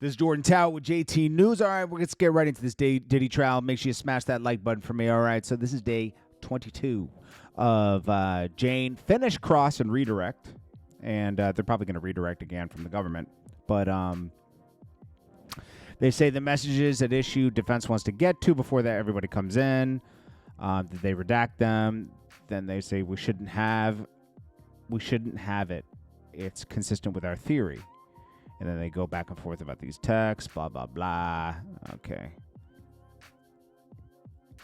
This is Jordan Tower with JT News. All right, let's get right into this Diddy trial. Make sure you smash that like button for me. All right, so this is day 22 of Jane. Finish, cross, and redirect. And they're probably going to redirect again from the government. But they say the messages at issue defense wants to get to before that everybody comes in. They redact them. Then they say we shouldn't have it. It's consistent with our theory. And then they go back and forth about these texts, blah, blah, blah. Okay.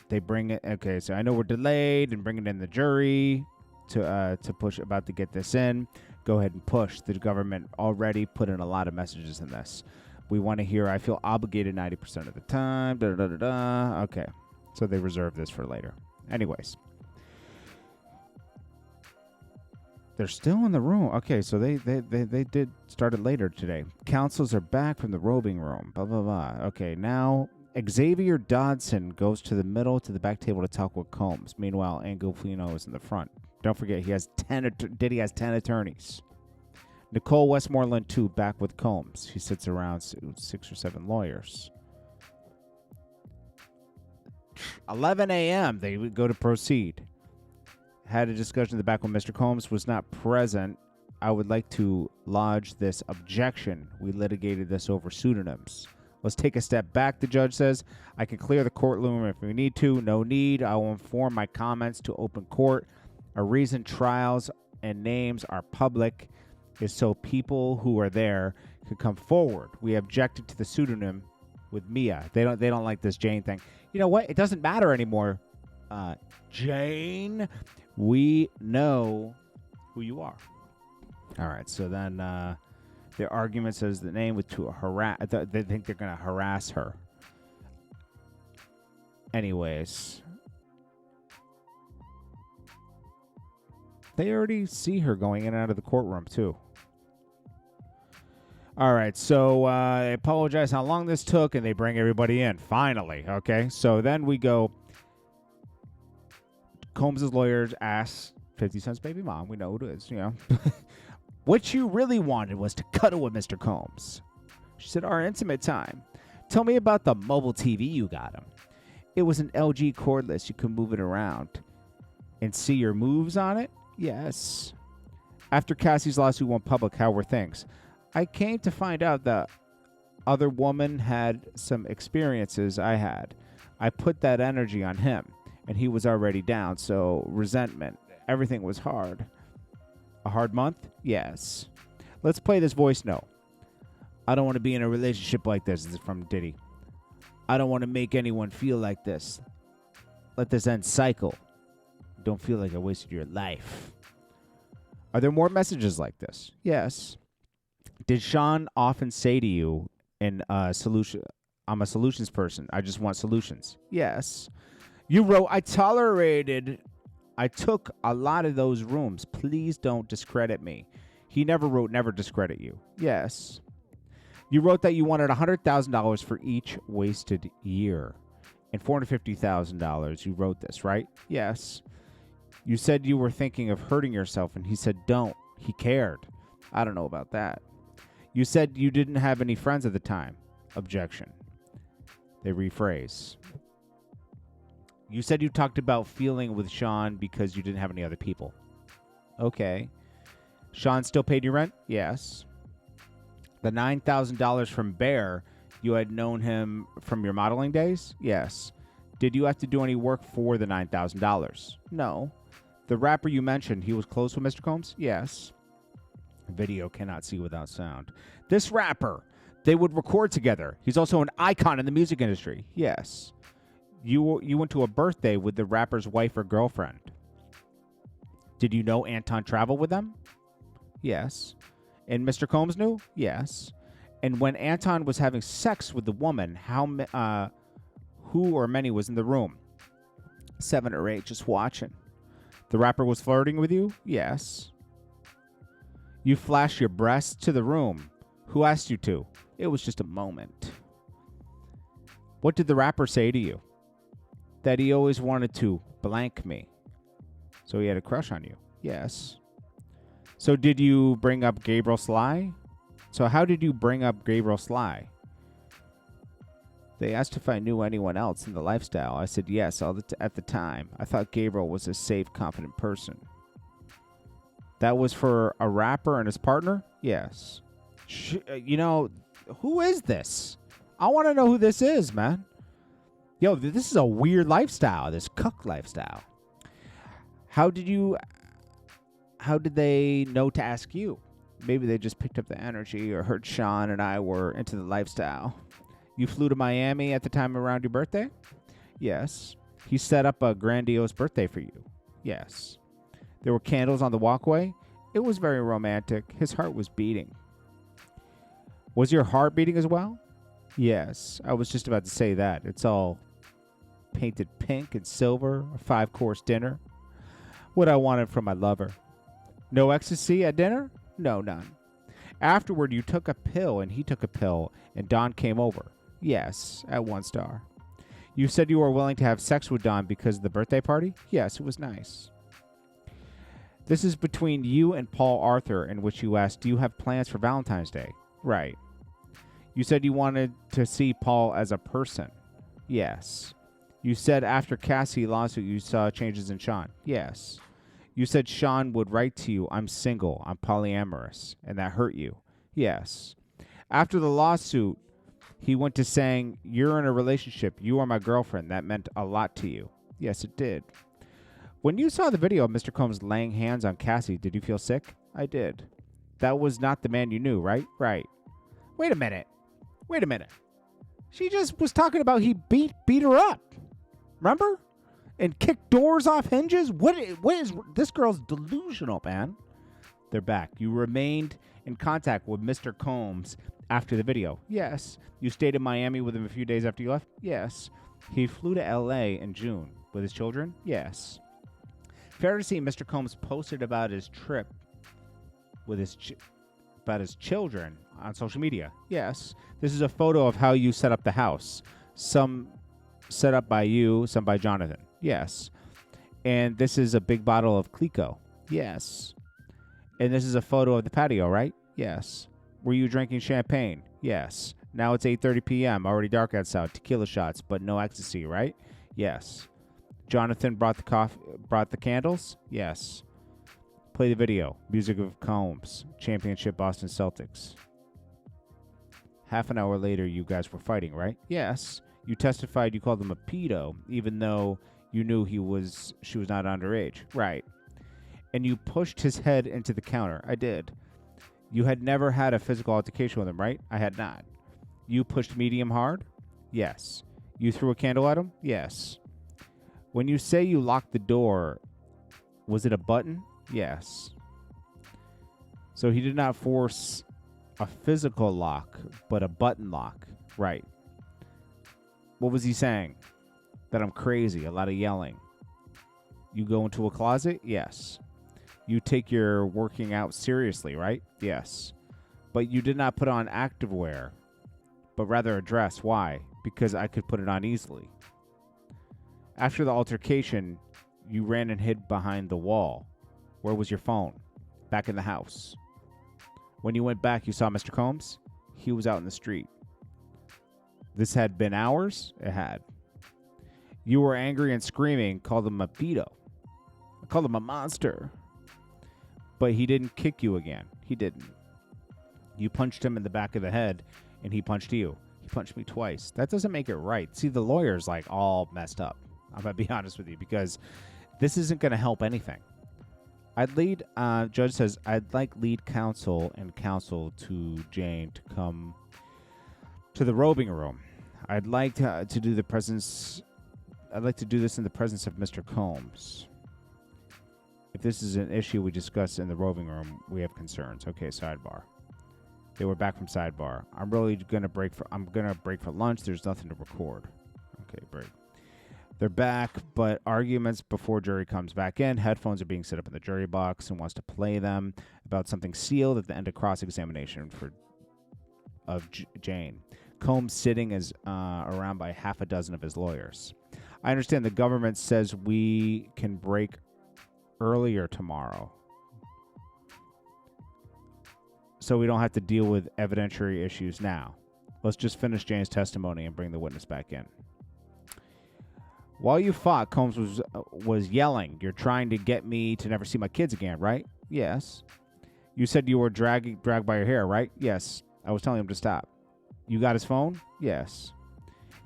They bring it. Okay, so I know we're delayed and bringing in the jury to push, about to get this in. Go ahead and push. The government already put in a lot of messages in this. We want to hear, I feel obligated 90% of the time. Da, da, da, da. Okay, so they reserve this for later. Anyways. They're still in the room. Okay, so they did started later today. Counsels are back from the robing room. Blah, blah, blah. Okay, now Xavier Dodson goes to the middle to the back table to talk with Combs. Meanwhile, Angolfino is in the front. Don't forget, Diddy has 10 attorneys. Nicole Westmoreland, too, back with Combs. He sits around 6 or 7 lawyers. 11 a.m., they would go to proceed. Had a discussion in the back when Mr. Combs was not present. I would like to lodge this objection. We litigated this over pseudonyms. Let's take a step back, the judge says. I can clear the courtroom if we need to. No need. I will inform my comments to open court. A reason trials and names are public is so people who are there could come forward. We objected to the pseudonym with Mia. They don't like this Jane thing. You know what? It doesn't matter anymore. Jane, we know who you are. All right, so then their argument says the name was to harass. They think they're going to harass her. Anyways, they already see her going in and out of the courtroom, too. All right, so I apologize how long this took, and they bring everybody in, finally. Okay, so then we go. Combs' lawyers ask 50 Cent's baby mom, we know who it is, you know. What you really wanted was to cuddle with Mr. Combs. She said, our intimate time. Tell me about the mobile TV you got him. It was an LG cordless. You could move it around. And see your moves on it? Yes. After Cassie's lawsuit went public, how were things? I came to find out the other woman had some experiences I had. I put that energy on him. And he was already down, so resentment. Everything was hard. A hard month? Yes. Let's play this voice note. I don't want to be in a relationship like this. This is from Diddy. I don't want to make anyone feel like this. Let this end cycle. Don't feel like I wasted your life. Are there more messages like this? Yes. Did Sean often say to you in solution, I'm a solutions person. I just want solutions. Yes. You wrote, I took a lot of those rooms. Please don't discredit me. He never wrote, never discredit you. Yes. You wrote that you wanted $100,000 for each wasted year. And $450,000. You wrote this, right? Yes. You said you were thinking of hurting yourself, and he said, don't. He cared. I don't know about that. You said you didn't have any friends at the time. Objection. They rephrase. You said you talked about feeling with Sean because you didn't have any other people. Okay. Sean still paid your rent? Yes. The $9,000 from Bear, you had known him from your modeling days? Yes. Did you have to do any work for the $9,000? No. The rapper you mentioned, he was close with Mr. Combs? Yes. Video cannot see without sound. This rapper, they would record together. He's also an icon in the music industry. Yes. You went to a birthday with the rapper's wife or girlfriend. Did you know Anton traveled with them? Yes. And Mr. Combs knew? Yes. And when Anton was having sex with the woman, who or many was in the room? 7 or 8, just watching. The rapper was flirting with you? Yes. You flashed your breasts to the room. Who asked you to? It was just a moment. What did the rapper say to you? That he always wanted to blank me. So he had a crush on you? Yes. So did you bring up Gabriel Sly? So how did you bring up Gabriel Sly? They asked if I knew anyone else in the lifestyle. I said yes at the time. I thought Gabriel was a safe, confident person. That was for a rapper and his partner? Yes. Who is this? I want to know who this is, man. Yo, this is a weird lifestyle, this cuck lifestyle. How did they know to ask you? Maybe they just picked up the energy or heard Sean and I were into the lifestyle. You flew to Miami at the time around your birthday? Yes. He set up a grandiose birthday for you? Yes. There were candles on the walkway? It was very romantic. His heart was beating. Was your heart beating as well? Yes. I was just about to say that. It's all painted pink and silver, a 5-course dinner. What I wanted from my lover. No ecstasy at dinner? No, none. Afterward, you took a pill and he took a pill and Don came over. Yes, at 1 star. You said you were willing to have sex with Don because of the birthday party? Yes, it was nice. This is between you and Paul Arthur, in which you asked, do you have plans for Valentine's Day? Right. You said you wanted to see Paul as a person? Yes. You said after Cassie lawsuit you saw changes in Sean? Yes. You said Sean would write to you, I'm single, I'm polyamorous, and that hurt you? Yes. After the lawsuit, he went to saying, you're in a relationship, you are my girlfriend, that meant a lot to you? Yes, it did. When you saw the video of Mr. Combs laying hands on Cassie, did you feel sick? I did. That was not the man you knew, right? Right. Wait a minute. She just was talking about he beat her up. Remember? And kicked doors off hinges? What is this girl's delusional, man? They're back. You remained in contact with Mr. Combs after the video? Yes. You stayed in Miami with him a few days after you left? Yes. He flew to L.A. in June with his children? Yes. Fair to see Mr. Combs posted about his trip with his children on social media? Yes. This is a photo of how you set up the house. Some set up by you, some by Jonathan? Yes. And this is a big bottle of Clico? Yes. And this is a photo of the patio, right? Yes. Were you drinking champagne? Yes. Now it's 8:30 p.m., already dark outside, tequila shots, but no ecstasy, right? Yes. Jonathan brought the candles? Yes. Play the video. Music of Combs. Championship Boston Celtics. Half an hour later, you guys were fighting, right? Yes. You testified you called him a pedo, even though you knew she was not underage. Right. And you pushed his head into the counter. I did. You had never had a physical altercation with him, right? I had not. You pushed medium hard? Yes. You threw a candle at him? Yes. When you say you locked the door, was it a button? Yes. So he did not force a physical lock, but a button lock. Right. What was he saying? That I'm crazy, a lot of yelling. You go into a closet? Yes. You take your working out seriously, right? Yes. But you did not put on activewear, but rather a dress. Why? Because I could put it on easily. After the altercation, you ran and hid behind the wall. Where was your phone? Back in the house. When you went back, you saw Mr. Combs? He was out in the street. This had been hours? It had. You were angry and screaming, called him a pedo. I called him a monster. But he didn't kick you again. He didn't. You punched him in the back of the head, and he punched you. He punched me twice. That doesn't make it right. See, the lawyer's like all messed up. I'm going to be honest with you, because this isn't going to help anything. Judge says, I'd like lead counsel and counsel to Jane to come to the robing room. I'd like to do this in the presence of Mr. Combs. If this is an issue we discuss in the roving room, we have concerns. Okay, sidebar. They were back from sidebar. I'm gonna break for lunch. There's nothing to record. Okay, break. They're back, but arguments before jury comes back in. Headphones are being set up in the jury box and wants to play them about something sealed at the end of cross-examination of Jane. Combs sitting is around by half a dozen of his lawyers. I understand the government says we can break earlier tomorrow, so we don't have to deal with evidentiary issues now. Let's just finish Jane's testimony and bring the witness back in. While you fought, Combs was yelling, "You're trying to get me to never see my kids again, right?" Yes. You said you were dragged by your hair, right? Yes. I was telling him to stop. You got his phone? Yes.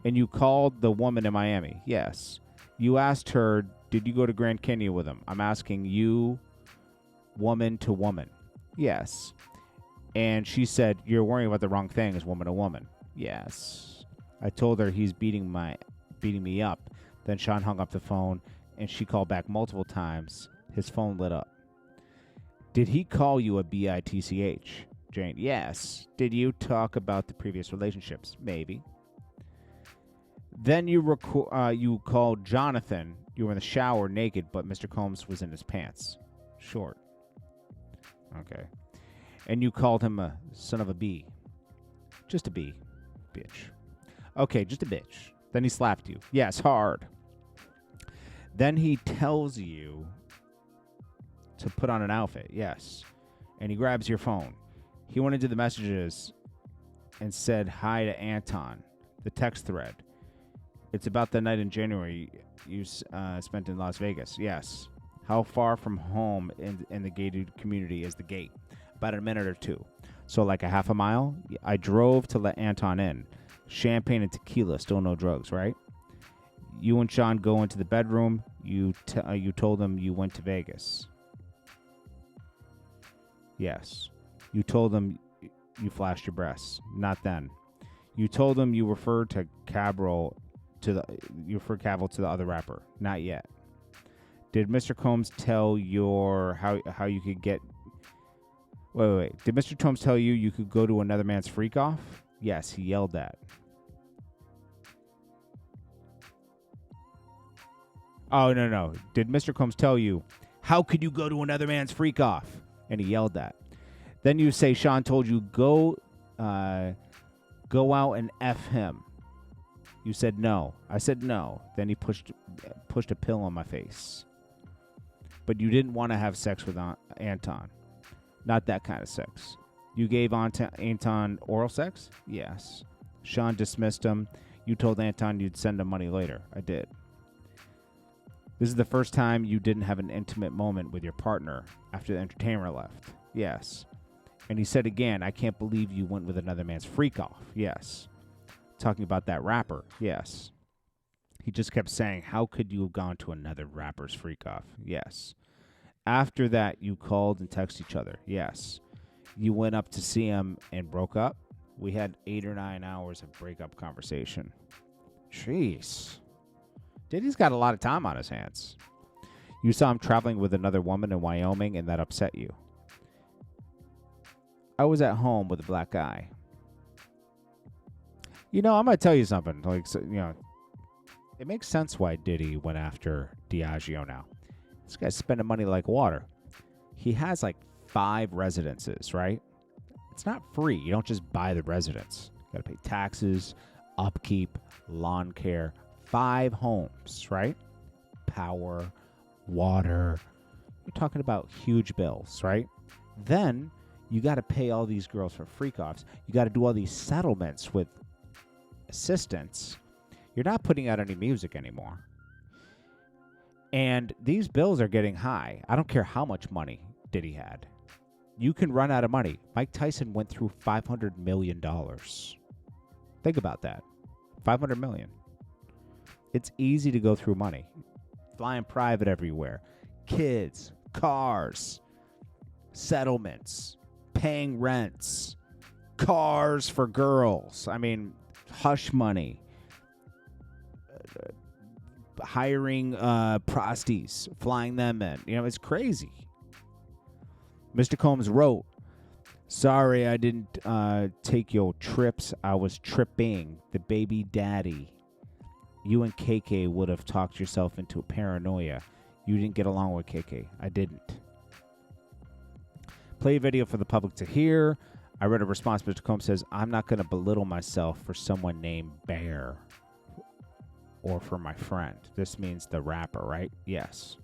And you called the woman in Miami? Yes. You asked her, did you go to Grand Canyon with him? I'm asking you, woman to woman. Yes. And she said, you're worrying about the wrong thing as woman to woman. Yes. I told her he's beating me up. Then Sean hung up the phone, and she called back multiple times. His phone lit up. Did he call you a bitch? Jane, yes. Did you talk about the previous relationships? Maybe. Then you called Jonathan. You were in the shower naked, but Mr. Combs was in his pants. Short. Okay. And you called him a son of a bee. Just a bee. Bitch. Okay, just a bitch. Then he slapped you. Yes, hard. Then he tells you to put on an outfit. Yes. And he grabs your phone. He went into the messages and said hi to Anton, the text thread. It's about the night in January you spent in Las Vegas. Yes. How far from home in the gated community is the gate? About a minute or two. So like a half a mile? I drove to let Anton in. Champagne and tequila, still no drugs, right? You and Sean go into the bedroom. You told him you went to Vegas. Yes. You told him you flashed your breasts. Not then. You told him you referred to Cabral to the other rapper. Not yet. Did Mr. Combs tell how you could get? Wait. Did Mr. Combs tell you could go to another man's freak off? Yes, he yelled that. Oh, no. Did Mr. Combs tell you, how could you go to another man's freak off? And he yelled that. Then you say Sean told you go out and F him. You said no. I said no. Then he pushed a pill on my face. But you didn't want to have sex with Anton. Not that kind of sex. You gave Anton oral sex? Yes. Sean dismissed him. You told Anton you'd send him money later. I did. This is the first time you didn't have an intimate moment with your partner after the entertainer left. Yes. And he said again, I can't believe you went with another man's freak off. Yes. Talking about that rapper. Yes. He just kept saying, how could you have gone to another rapper's freak off? Yes. After that, you called and texted each other. Yes. You went up to see him and broke up. We had 8 or 9 hours of breakup conversation. Jeez. Diddy's got a lot of time on his hands. You saw him traveling with another woman in Wyoming, and that upset you. I was at home with a black guy. I'm going to tell you something. It makes sense why Diddy went after Diageo now. This guy's spending money like water. He has 5 residences, right? It's not free. You don't just buy the residence. You got to pay taxes, upkeep, lawn care. 5 homes, right? Power, water. You're talking about huge bills, right? Then you got to pay all these girls for freak-offs. You got to do all these settlements with assistants. You're not putting out any music anymore. And these bills are getting high. I don't care how much money Diddy had. You can run out of money. Mike Tyson went through $500 million. Think about that. $500 million. It's easy to go through money. Flying private everywhere. Kids, cars, settlements, paying rents, cars for girls. I mean, hush money. Hiring prosties, flying them in. It's crazy. Mr. Combs wrote, sorry I didn't take your trips. I was tripping. The baby daddy. You and KK would have talked yourself into a paranoia. You didn't get along with KK. I didn't. Play a video for the public to hear. I read a response. Mr. Combs says, I'm not going to belittle myself for someone named Bear or for my friend. This means the rapper, right? Yes.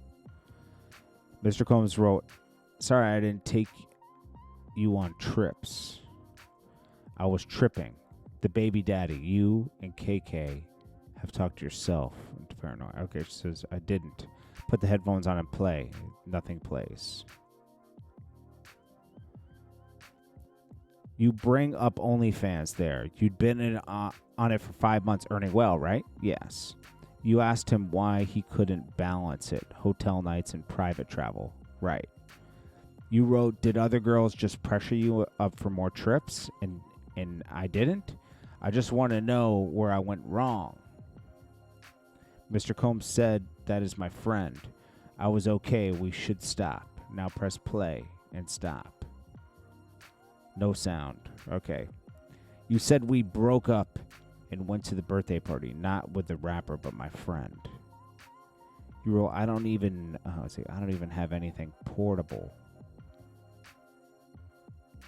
Mr. Combs wrote, sorry I didn't take you on trips. I was tripping. the baby daddy. You and KK have talked to yourself. Paranoid. Okay, she says, I didn't. Put the headphones on and play. Nothing plays. You bring up OnlyFans there. You'd been on it for 5 months earning well, right? Yes. You asked him why he couldn't balance it. Hotel nights and private travel. Right. You wrote, did other girls just pressure you up for more trips? And I didn't? I just want to know where I went wrong. Mr. Combs said, that is my friend. I was okay. We should stop. Now press play and stop. No sound. Okay. You said we broke up and went to the birthday party, not with the rapper, but my friend. You wrote, I don't even have anything portable.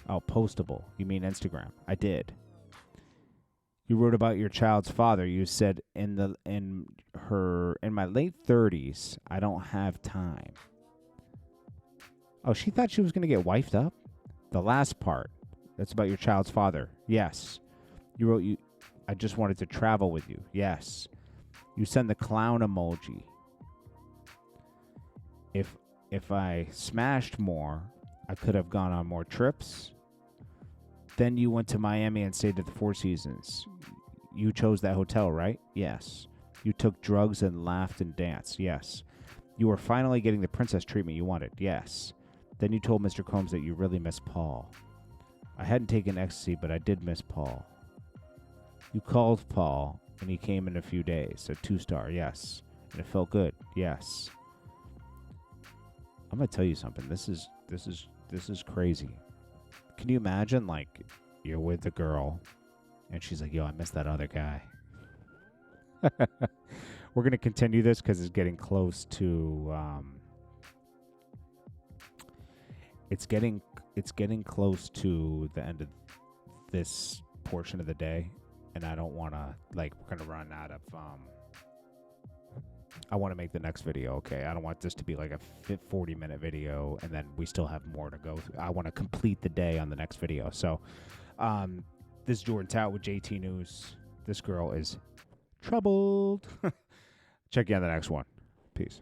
Oh, postable. You mean Instagram? I did. You wrote about your child's father. You said in my late 30s, I don't have time. Oh, she thought she was going to get wifed up? The last part. That's about your child's father. Yes. You wrote, I just wanted to travel with you. Yes. You send the clown emoji. If I smashed more, I could have gone on more trips. Then you went to Miami and stayed at the Four Seasons. You chose that hotel, right? Yes. You took drugs and laughed and danced. Yes. You were finally getting the princess treatment you wanted. Yes. Then you told Mr. Combs that you really miss Paul. I hadn't taken ecstasy, but I did miss Paul. You called Paul, and he came in a few days. A 2-star, yes. And it felt good, yes. I'm gonna tell you something. This is crazy. Can you imagine, like, you're with the girl, and she's like, yo, I miss that other guy. We're going to continue this because it's getting close to, it's getting close to the end of this portion of the day, and I don't want to, like, we're going to run out of, I want to make the next video, okay? I don't want this to be like a 40-minute video, and then we still have more to go through. I want to complete the day on the next video. So, this is Jordan Tower with JT News. This girl is troubled. Check you on the next one. Peace.